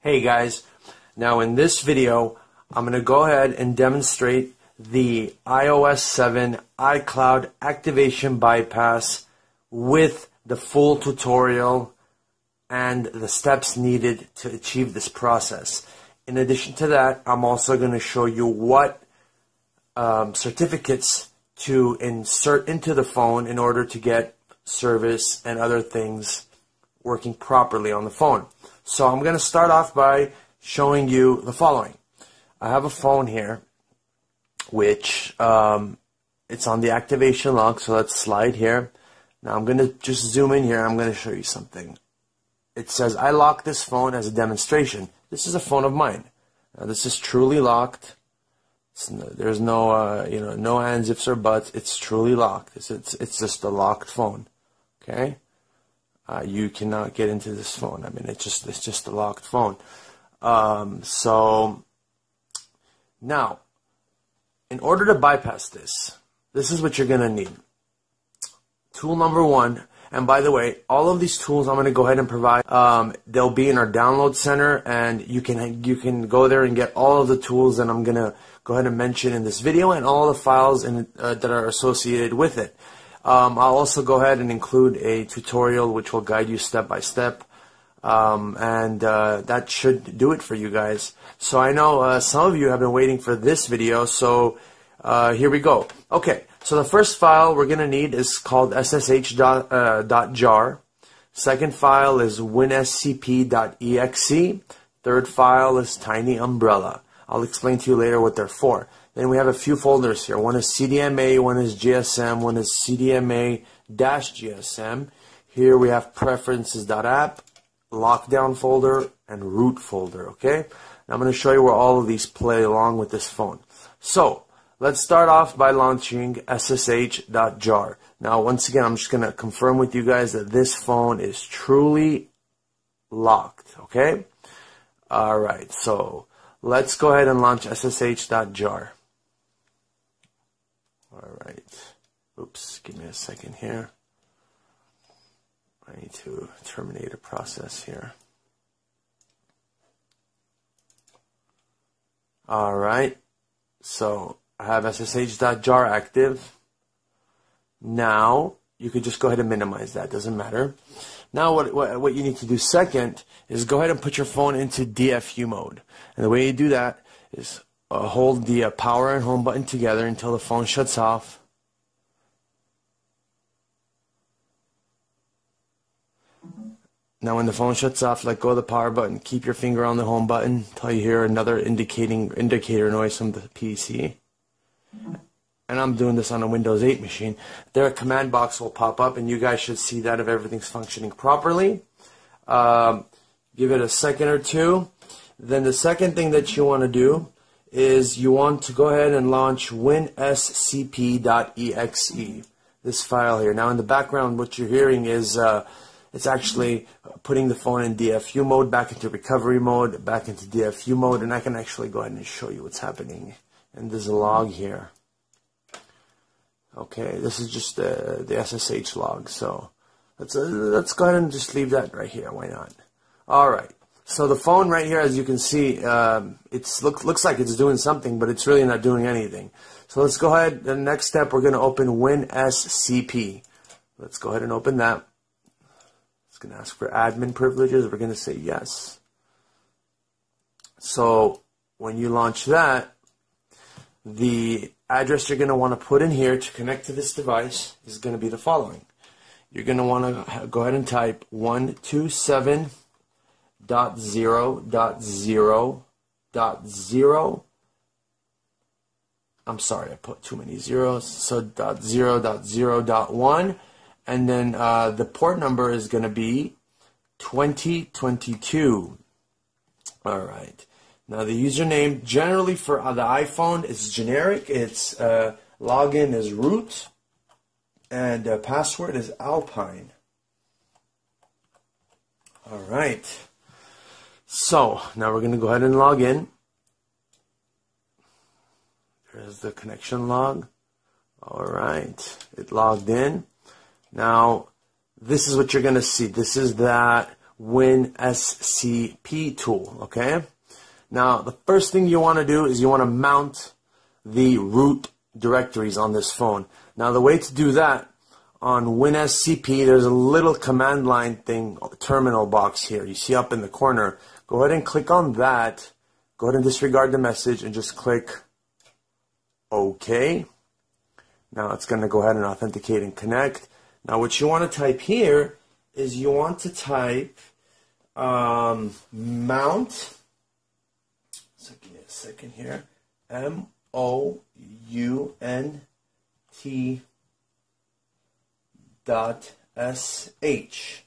Hey guys, now in this video I'm going to go ahead and demonstrate the iOS7 iCloud activation bypass with the full tutorial and the steps needed to achieve this process. In addition to that, I'm also going to show you what certificates to insert into the phone in order to get service and other things working properly on the phone. So I'm going to start off by showing you the following. I have a phone here which it's on the activation log, so let's slide here. Now I'm going to just zoom in here. I'm going to show you something. It says I locked this phone as a demonstration. This is a phone of mine. Now this is truly locked. There's no no ands, ifs, or buts. It's truly locked. It's just a locked phone. Okay. You cannot get into this phone. I mean, it's just a locked phone. So now, in order to bypass this is what you're gonna need. Tool number one, and by the way, all of these tools I'm gonna go ahead and provide. They'll be in our download center, and you can go there and get all of the tools that I'm gonna go ahead and mention in this video, and all the files that are associated with it. I'll also go ahead and include a tutorial which will guide you step by step, and that should do it for you guys. So I know some of you have been waiting for this video, so here we go. Okay, so the first file we're going to need is called ssh.jar. Second file is WinSCP.exe. Third file is Tiny Umbrella. I'll explain to you later what they're for. Then we have a few folders here. One is CDMA, one is GSM, one is CDMA-GSM. Here we have preferences.app, lockdown folder, and root folder, okay? Now I'm going to show you where all of these play along with this phone. So, let's start off by launching ssh.jar. Now, once again, I'm just going to confirm with you guys that this phone is truly locked, okay? Alright, so let's go ahead and launch ssh.jar. Alright, oops, give me a second here. I need to terminate a process here. Alright, so I have ssh.jar active. Now, you could just go ahead and minimize that, doesn't matter. Now what you need to do second is go ahead and put your phone into DFU mode. And the way you do that is hold the power and home button together until the phone shuts off. Now when the phone shuts off, let go of the power button. Keep your finger on the home button until you hear another indicator noise from the PC. And I'm doing this on a Windows 8 machine. There a command box will pop up, and you guys should see that if everything's functioning properly. Give it a second or two. Then the second thing that you want to do is you want to go ahead and launch WinSCP.exe, this file here. Now in the background what you're hearing is it's actually putting the phone in DFU mode, back into recovery mode, back into DFU mode, and I can actually go ahead and show you what's happening. And there's a log here. Okay, this is just the SSH log, so let's go ahead and just leave that right here. Why not? Alright. So the phone right here, as you can see, it looks like it's doing something, but it's really not doing anything. So let's go ahead. The next step, we're going to open WinSCP. Let's go ahead and open that. It's going to ask for admin privileges. We're going to say yes. So when you launch that, the address you're going to want to put in here to connect to this device is going to be the following. You're going to want to go ahead and type 127.0.0.0. I'm sorry, I put too many zeros. So .0.0.1, and then the port number is going to be 2022. All right. Now the username generally for the iPhone is generic. It's login is root, and password is Alpine. All right. So now we're going to go ahead and log in. There's the connection log. All right, it logged in. Now this is what you're going to see. This is that WinSCP tool, okay? Now, the first thing you want to do is you want to mount the root directories on this phone. Now, the way to do that, on WinSCP, there's a little command line thing, terminal box here. You see up in the corner. Go ahead and click on that. Go ahead and disregard the message and just click OK. Now it's going to go ahead and authenticate and connect. Now what you want to type here is you want to type mount. So give me a second here. MOUNT .sh.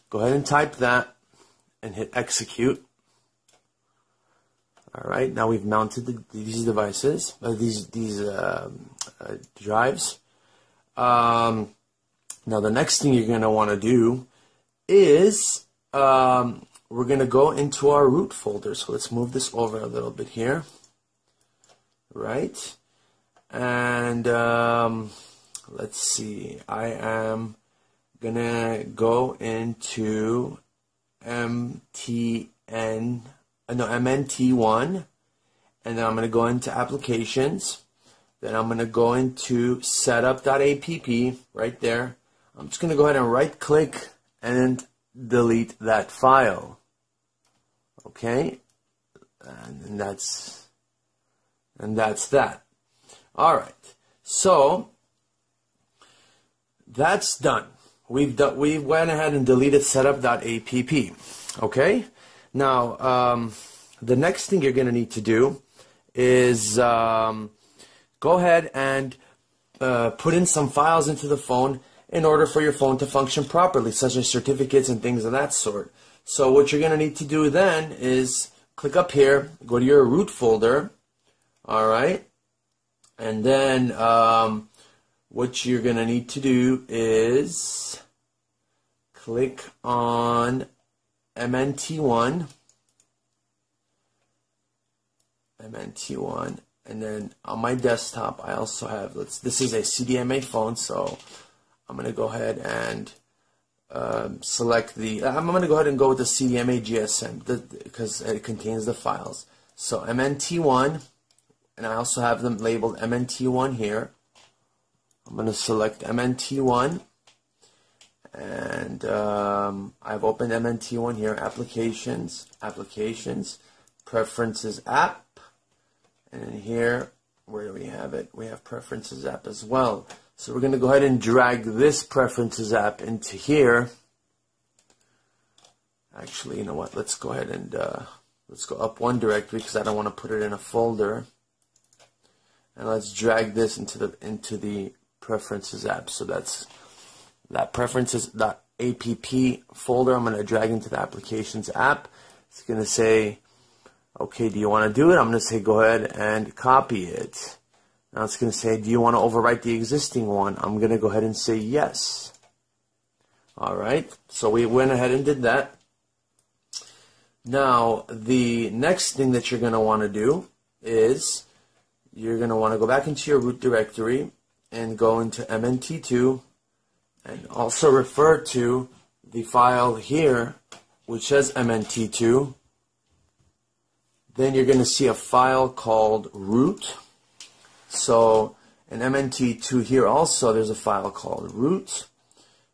Go ahead and type that and hit execute. All right, now we've mounted these devices, these drives. Now the next thing you're going to want to do is we're going to go into our root folder. So let's move this over a little bit here. Right, and let's see. I am gonna go into MNT1, and then I'm gonna go into applications. Then I'm gonna go into setup.app right there. I'm just gonna go ahead and right click and delete that file. Okay, and that's that. All right, so that's done. We went ahead and deleted setup.app. Okay, now the next thing you're going to need to do is go ahead and put in some files into the phone in order for your phone to function properly, such as certificates and things of that sort. So what you're going to need to do then is click up here, go to your root folder. All right, and then what you're going to need to do is click on MNT1, and then on my desktop I also have, this is a CDMA phone, so I'm going to go ahead and select I'm going to go ahead and go with the CDMA GSM because it contains the files. So MNT1. And I also have them labeled MNT1 here. I'm going to select MNT1. And I've opened MNT1 here. Applications, Preferences app. And here, where do we have it? We have Preferences app as well. So we're going to go ahead and drag this Preferences app into here. Actually, you know what? Let's go ahead and let's go up one directory because I don't want to put it in a folder. And let's drag this into the Preferences app. So that's that preferences.app folder. I'm going to drag into the Applications app. It's going to say, okay, do you want to do it? I'm going to say go ahead and copy it. Now it's going to say, do you want to overwrite the existing one? I'm going to go ahead and say yes. All right, so we went ahead and did that. Now the next thing that you're going to want to do is you're going to want to go back into your root directory and go into MNT2 and also refer to the file here which says MNT2. Then you're going to see a file called root. So in MNT2 here also there's a file called root.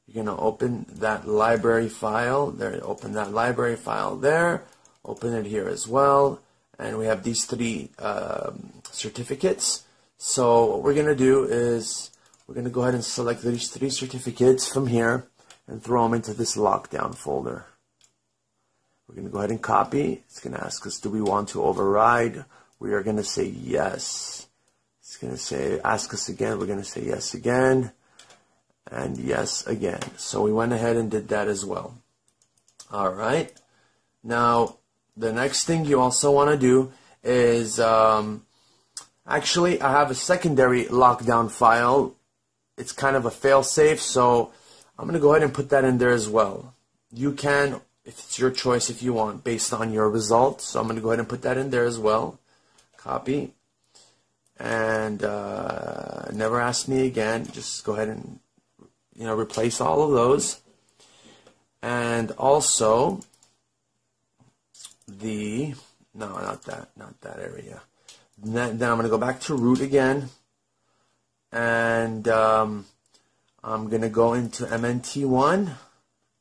You're going to open that library file there, open that library file there, open it here as well. And we have these three certificates. So what we're going to do is we're going to go ahead and select these three certificates from here and throw them into this lockdown folder. We're going to go ahead and copy. It's going to ask us, do we want to override? We are going to say yes. It's going to say, ask us again. We're going to say yes again and yes again. So we went ahead and did that as well. All right. Now, the next thing you also want to do is, actually, I have a secondary lockdown file. It's kind of a fail-safe, so I'm going to go ahead and put that in there as well. You can, if it's your choice, if you want, based on your results. So I'm going to go ahead and put that in there as well. Copy. And never ask me again. Just go ahead and replace all of those. and also the, no, not that area. Then I'm going to go back to root again, and I'm going to go into MNT1,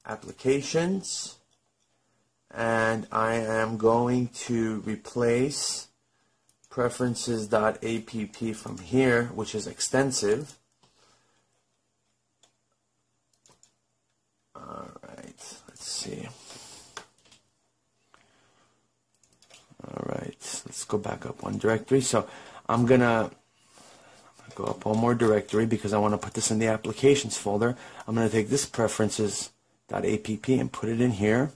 applications, and I am going to replace preferences.app from here, which is extensive. Alright, let's see. Alright, let's go back up one directory. So I'm gonna go up one more directory because I want to put this in the applications folder. I'm going to take this preferences.app and put it in here.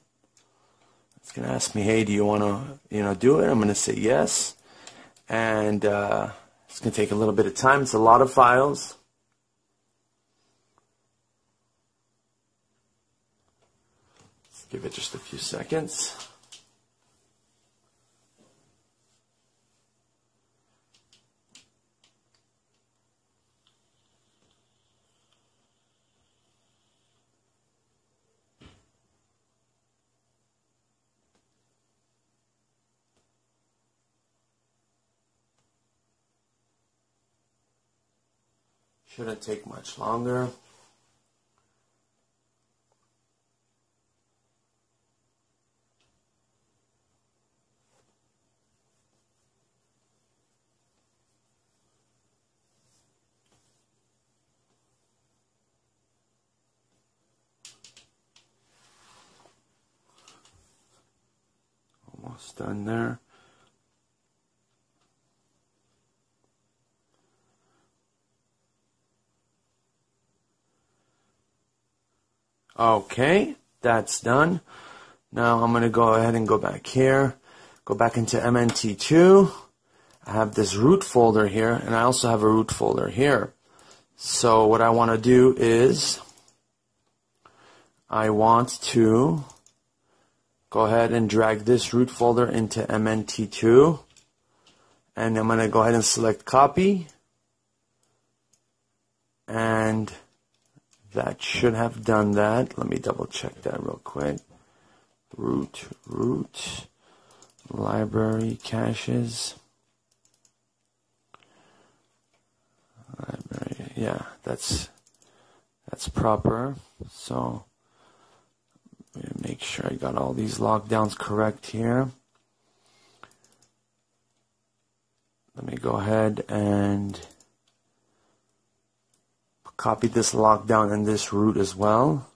It's going to ask me, hey, do you want to do it? I'm going to say yes. And it's going to take a little bit of time. It's a lot of files. Let's give it just a few seconds. Shouldn't take much longer. Almost done there. Okay, that's done. Now I'm going to go ahead and go back here, go back into MNT2. I have this root folder here, and I also have a root folder here. So what I want to do is I want to go ahead and drag this root folder into MNT2, and I'm going to go ahead and select copy, and that should have done that. Let me double check that real quick. Root, library, caches. Library, yeah, that's proper. So make sure I got all these lockdowns correct here. Let me go ahead and copy this lockdown and this root as well.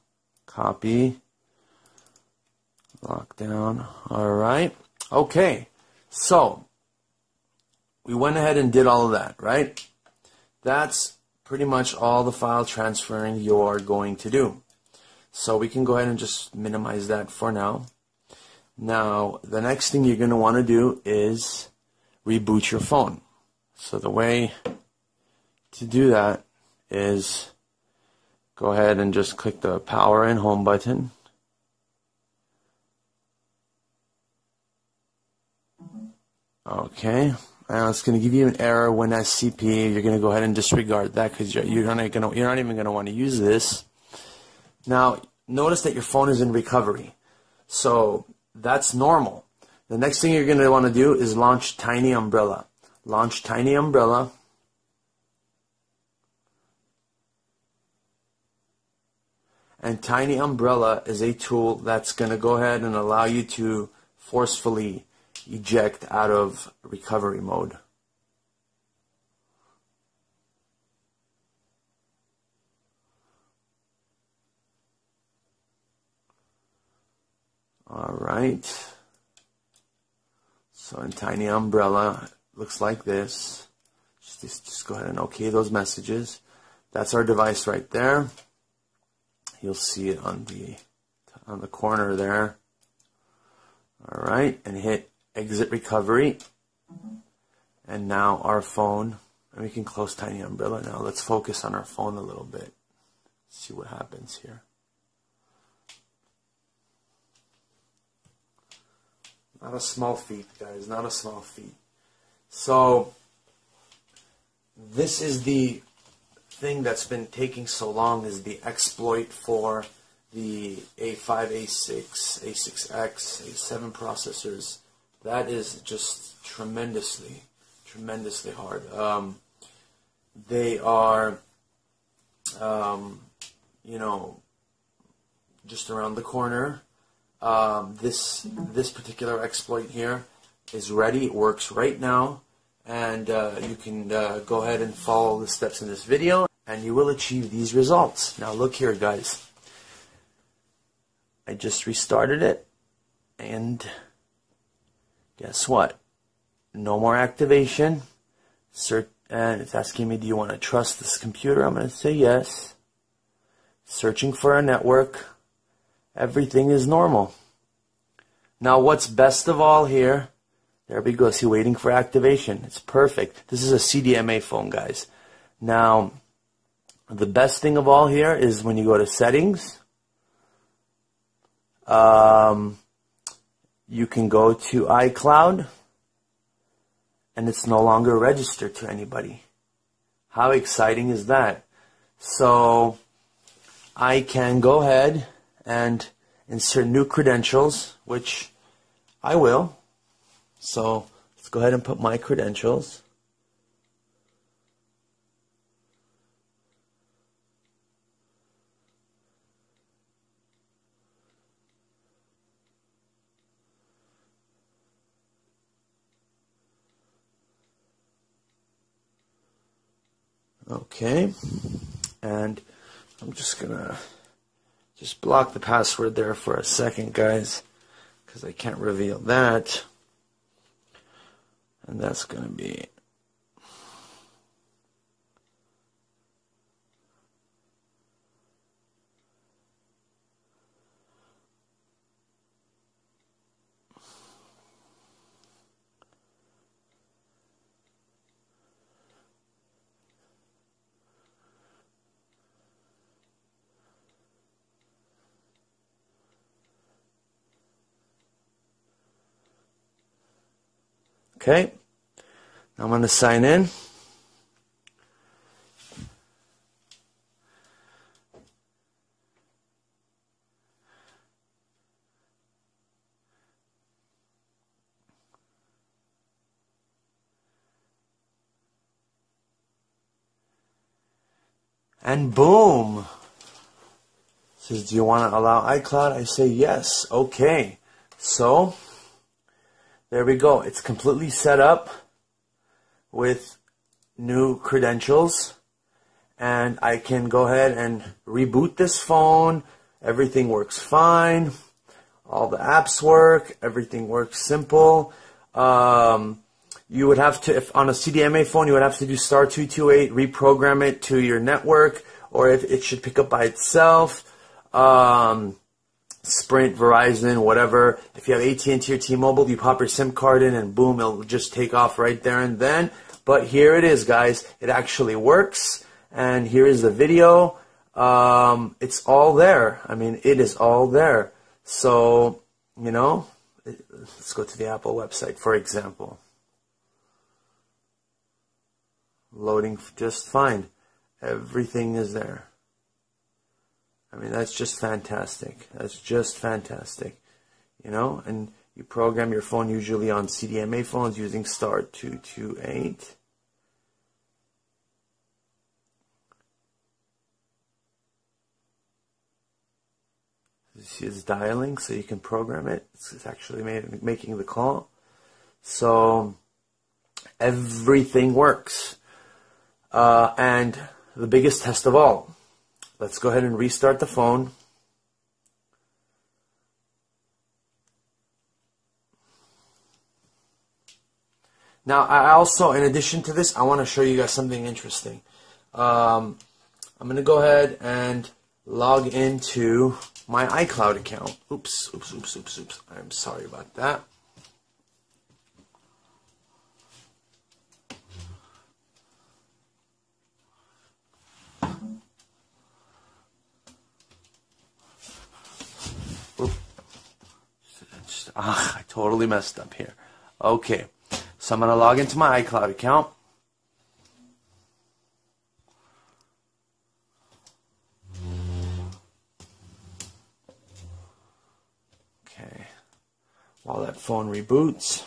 Copy, lockdown. Alright. Okay. So, we went ahead and did all of that, right? That's pretty much all the file transferring you're going to do. So we can go ahead and just minimize that for now. Now, the next thing you're going to want to do is reboot your phone. So the way to do that is go ahead and just click the power and home button. Okay, and it's going to give you an error WinSCP. You're going to go ahead and disregard that because you're not even going to want to use this. Now, notice that your phone is in recovery, so that's normal. The next thing you're going to want to do is launch Tiny Umbrella. Launch Tiny Umbrella. And Tiny Umbrella is a tool that's going to go ahead and allow you to forcefully eject out of recovery mode. Alright. So in Tiny Umbrella, it looks like this. Just go ahead and OK those messages. That's our device right there. You'll see it on the corner there. All right, and hit exit recovery. And now our phone, and we can close Tiny Umbrella now. Let's focus on our phone a little bit. See what happens here. Not a small feat, guys, not a small feat. So this is the thing that's been taking so long, is the exploit for the A5, A6, A6X, A7 processors, that is just tremendously hard. They are, you know, just around the corner. This particular exploit here is ready. It works right now, and you can go ahead and follow the steps in this video, and you will achieve these results. Now look here, guys. I just restarted it, and guess what? No more activation. And it's asking me, do you want to trust this computer? I'm going to say yes. Searching for a network. Everything is normal. Now what's best of all here, there we go. See, waiting for activation. It's perfect. This is a CDMA phone, guys. Now, the best thing of all here is when you go to settings, you can go to iCloud, and it's no longer registered to anybody. How exciting is that? So I can go ahead and insert new credentials, which I will. So let's go ahead and put my credentials. Okay, and I'm just gonna block the password there for a second, guys, because I can't reveal that. And that's gonna be okay. I'm going to sign in. And boom. It says, do you want to allow iCloud? I say yes. Okay. So there we go. It's completely set up with new credentials, and I can go ahead and reboot this phone. Everything works fine. All the apps work. Everything works simple. You would have to, if on a CDMA phone, you would have to do *228, reprogram it to your network, or if it should pick up by itself. Sprint, Verizon, whatever. If you have AT&T or T-Mobile, you pop your SIM card in and boom, it'll just take off right there and then. But here it is, guys. It actually works. And here is the video. It's all there. I mean, it is all there. So, you know, let's go to the Apple website, for example. Loading just fine. Everything is there. I mean, that's just fantastic. That's just fantastic. You know, and you program your phone usually on CDMA phones using *228. You see it's dialing, so you can program it. It's actually making the call. So everything works. And the biggest test of all. Let's go ahead and restart the phone. Now, I also, in addition to this, I want to show you guys something interesting. I'm going to go ahead and log into my iCloud account. Oops. I'm sorry about that. I totally messed up here. Okay, so I'm going to log into my iCloud account. while that phone reboots.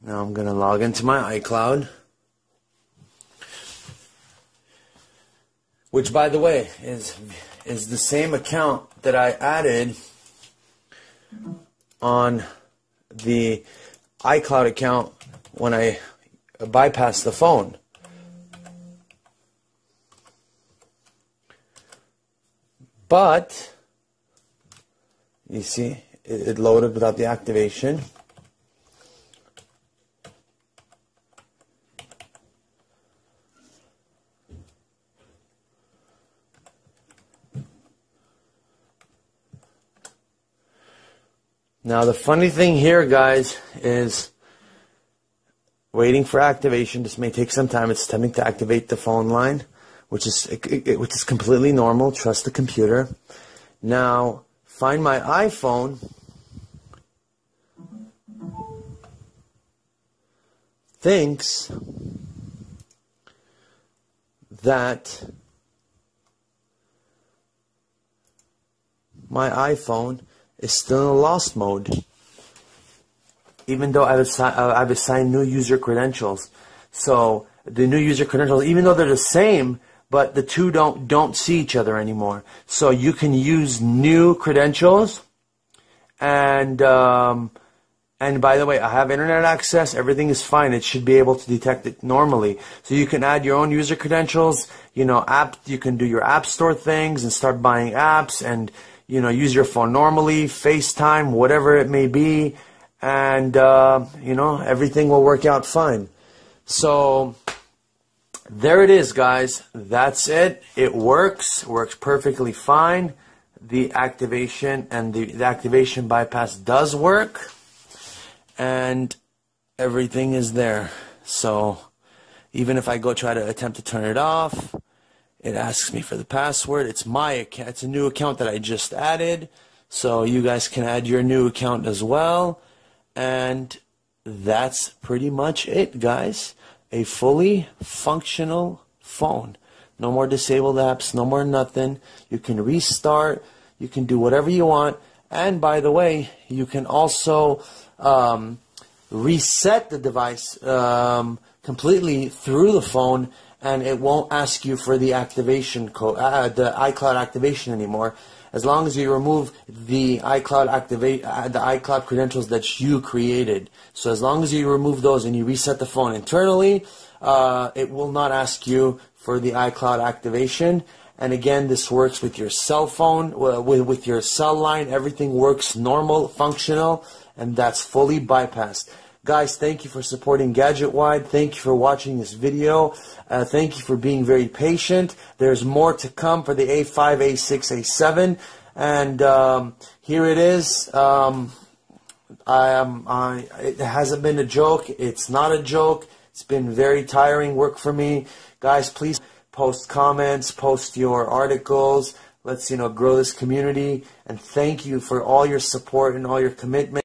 Now I'm going to log into my iCloud, which, by the way, is the same account that I added on the iCloud account when I bypassed the phone. But you see, it loaded without the activation. Now the funny thing here, guys, is waiting for activation. This may take some time. It's attempting to activate the phone line, which is completely normal. Trust the computer. Now find my iPhone. Thinks that my iPhone is still in lost mode, even though I've assigned new user credentials. So the new user credentials, even though they're the same, but the two don't see each other anymore. So you can use new credentials, and by the way, I have internet access. Everything is fine. It should be able to detect it normally. So you can add your own user credentials. You know, you can do your App Store things and start buying apps, and use your phone normally, FaceTime, whatever it may be, and everything will work out fine. So there it is, guys. That's it. It works perfectly fine. The activation and the activation bypass does work, and everything is there. So even if I go try to attempt to turn it off, it asks me for the password. It's my account. It's a new account that I just added. So you guys can add your new account as well. And that's pretty much it, guys. A fully functional phone. No more disabled apps. No more nothing. You can restart. You can do whatever you want. And by the way, you can also reset the device completely through the phone, and it won't ask you for the activation code, the iCloud activation anymore, as long as you remove the iCloud credentials that you created. So as long as you remove those and you reset the phone internally, it will not ask you for the iCloud activation. And again, this works with your cell phone, with your cell line. Everything works normal, functional, and that's fully bypassed. Guys, thank you for supporting GadgetWide. Thank you for watching this video. Thank you for being very patient. There's more to come for the A5, A6, A7. And here it is. It hasn't been a joke. It's not a joke. It's been very tiring work for me. Guys, please post comments, post your articles. Let's, grow this community. And thank you for all your support and all your commitment.